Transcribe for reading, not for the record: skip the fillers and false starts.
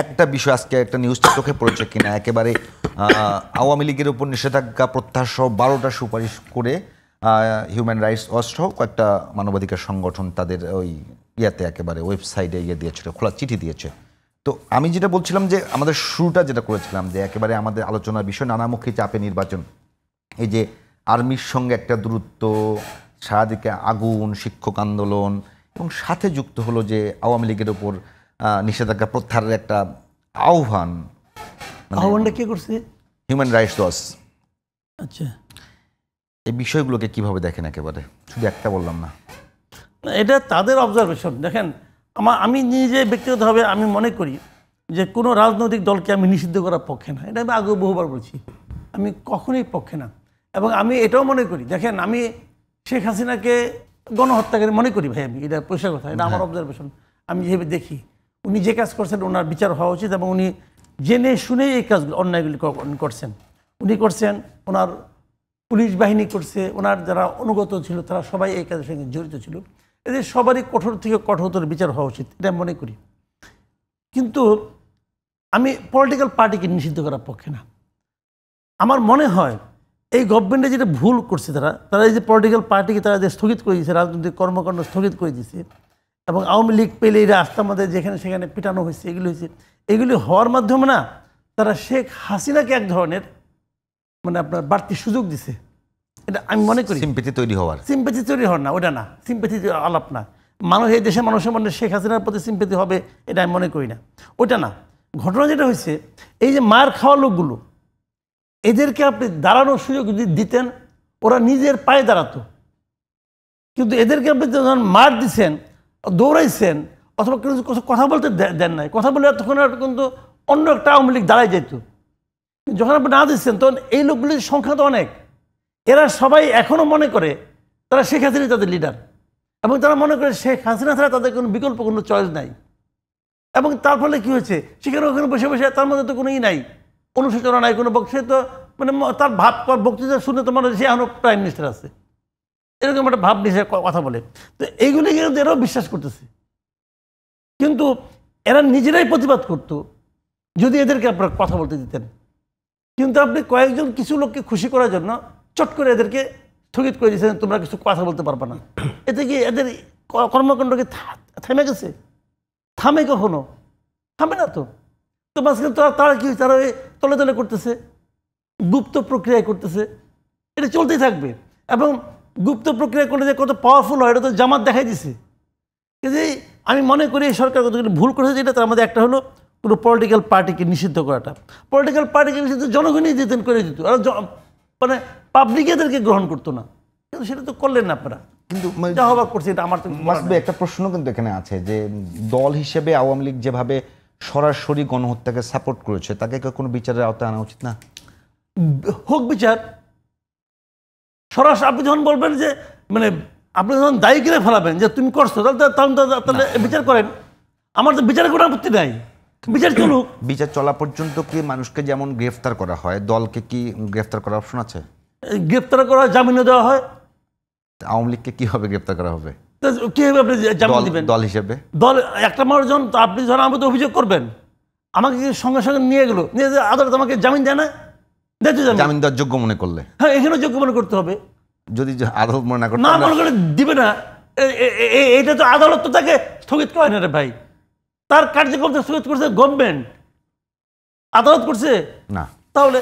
একটা বিষয় আজকে একটা নিউজটা চোখে পড়েছে কিনা, একেবারে আওয়ামী লীগের উপর নিষেধাজ্ঞা প্রত্যাহার সহ 12টা সুপারিশ করে হিউম্যান রাইটস ওয়াচ সহ কয়েকটা মানবাধিকার সংগঠন তাদের ওই ইয়াতে একেবারে ওয়েবসাইটে দিয়েছিল, খোলা চিঠি দিয়েছে। তো আমি যেটা বলছিলাম যে আমাদের শুরুটা যেটা করেছিলাম যে একেবারে আমাদের আলোচনার বিষয় নানামুখী চাপে নির্বাচন, এই যে আর্মির সঙ্গে একটা দূরত্ব, সারাদিকে আগুন, শিক্ষক আন্দোলন এবং সাথে যুক্ত হলো যে আওয়ামী লীগের ওপর নিষেধাজ্ঞা প্রত্যাহারের একটা আহ্বান। আহ্বানটা কে করছে? Human rights watch. আচ্ছা, এই বিষয়গুলোকে কিভাবে দেখেন? একেবারে শুধু একটা বললাম না, এটা তাদের অবজারভেশন। দেখেন, আমি নিজে ব্যক্তিগতভাবে আমি মনে করি যে কোনো রাজনৈতিক দলকে আমি নিষিদ্ধ করার পক্ষে না। এটা আমি আগেও বহুবার বলছি, আমি কখনোই পক্ষে না। এবং আমি এটাও মনে করি, দেখেন আমি শেখ হাসিনাকে গণহত্যাকারী মনে করি ভাই, আমি এটা পরিষ্কার কথা, এটা আমার অবজারভেশন। আমি যেভাবে দেখি উনি যে কাজ করছেন ওনার বিচার হওয়া উচিত, এবং উনি জেনে শুনে এই কাজগুলো অন্যায়গুলি করছেন। উনি করছেন, ওনার পুলিশ বাহিনী করছে, ওনার যারা অনুগত ছিল তারা সবাই এই কাজের সঙ্গে জড়িত ছিল। এদের সবারই কঠোর থেকে কঠোরতর বিচার হওয়া উচিত, এটা মনে করি। কিন্তু আমি পলিটিক্যাল পার্টিকে নিষিদ্ধ করার পক্ষে না। আমার মনে হয় এই গভর্নমেন্টে যেটা ভুল করছে তারা এই যে পলিটিক্যাল পার্টিকে তারা যে স্থগিত করে দিয়েছে, রাজনৈতিক কর্মকাণ্ড স্থগিত করে দিয়েছে, এবং আওয়ামী লীগ পেলে এই রাস্তার মধ্যে যেখানে সেখানে পিটানো হয়েছে, এগুলি হওয়ার মাধ্যমে না তারা শেখ হাসিনাকে এক ধরনের মানে আপনার বাড়তি সুযোগ দিছে। এটা আমি মনে করি সিম্প্যাথি তৈরি হওয়ার না, ওটা না, সিম্প্যাথি আলাপ না। মানুষ এই দেশের মানুষের মধ্যে শেখ হাসিনার প্রতি সিম্প্যাথি হবে এটা আমি মনে করি না, ওটা না। ঘটনা যেটা হয়েছে, এই যে মার খাওয়া লোকগুলো, এদেরকে আপনি দাঁড়ানোর সুযোগ যদি দিতেন ওরা নিজের পায়ে দাঁড়াতো। কিন্তু এদেরকে আপনি যখন মার দিচ্ছেন, দৌড়াইছেন, অথবা কিছু কথা বলতে দেন নাই, কথা বলে তখন কিন্তু অন্য একটা আওয়ামী লীগ দাঁড়াই যেত। যখন আপনি না দিচ্ছেন তখন এই লোকগুলির সংখ্যা তো অনেক, এরা সবাই এখনও মনে করে তারা শেখ হাসিনা তাদের লিডার, এবং তারা মনে করে শেখ হাসিনা ছাড়া তাদের কোনো বিকল্প কোনো চয়েস নাই। এবং তার ফলে কী হয়েছে, সেখানে ওখানে বসে বসে তার মধ্যে তো কোনো নাই, অনুশোচনা নাই, কোনো বক্তৃতা তো মানে তার বক্তৃতা শুনে তো মনে হচ্ছে এখনও প্রাইম মিনিস্টার আছে, এরকম একটা ভাব নিয়ে কথা বলে। তো এইগুলি কিন্তু এরাও বিশ্বাস করতেছে। কিন্তু এরা নিজেরাই প্রতিবাদ করতো যদি এদেরকে আপনারা কথা বলতে দিতেন। কিন্তু আপনি কয়েকজন কিছু লোককে খুশি করার জন্য চট করে এদেরকে স্থগিত করে দিয়েছেন, তোমরা কিছু কথা বলতে পারবে না। এতে কি এদের কর্মকাণ্ডকে থেমে গেছে? থামে কখনো? থামে না তো। তো মাঝখানে তারা কি তারা তলে তলে করতেছে, গুপ্ত প্রক্রিয়ায় করতেছে, এটা চলতেই থাকবে। এবং গুপ্ত প্রক্রিয়া করলে যে কত পাওয়ারফুল হয় এটা তো জামাত দেখাই দিছে। যে আমি মনে করি এই সরকার কতগুলো ভুল করেছে, যেটা তার মধ্যে একটা হলো কোনো পলিটিক্যাল পার্টিকে নিষিদ্ধ করাটা। পলিটিক্যাল পার্টিকে নিষিদ্ধ জনগণই দিতেন, করে দিত, আর মানে পাবলিক এদেরকে গ্রহণ করতো না। কিন্তু সেটা তো করলেন না আপনারা। কিন্তু যা হবার করছে এটা আমার তো একটা প্রশ্ন কিন্তু এখানে আছে যে দল হিসেবে আওয়ামী লীগ যেভাবে সরাসরি গণহত্যাকে সাপোর্ট করেছে, তাকে কোনো বিচারের আওতায় আনা উচিত না? হোক বিচার সরাসরি। আপনি যখন বলবেন যে মানে আপনি যখন দায়ী করে ফেলাবেন যে তুমি করছো, তাহলে বিচার করেন। আমার তো বিচার করার আপত্তি নাই, বিচার চলুক। বিচার চলা পর্যন্ত কি মানুষকে যেমন গ্রেফতার করা হয়, দলকে কি গ্রেফতার করার অপশন আছে? গ্রেফতার করা, জামিনও দেওয়া হয়। আওয়ামী লীগকে কিভাবে গ্রেফতার করা হবে? কিভাবে আপনি জামিন দিবেন? দল হিসেবে দল একটা মানুষ যখন আপনি যখন আমাকে অভিযোগ করবেন, আমাকে সঙ্গে সঙ্গে নিয়ে গেলো, নিয়ে আদালত আমাকে জামিন দেয় না, জামিন দেওয়ার যোগ্য মনে করলে? হ্যাঁ, এখানেও যোগ্য মনে করতে হবে। যদি আদালত মনে না করে, না মনে করে দিবে না, এটা তো আদালত তো তাকে স্থগিত করে না রে ভাই। তার কার্যক্রম স্থগিত করছে গভর্নমেন্ট, আদালত করছে না। তাহলে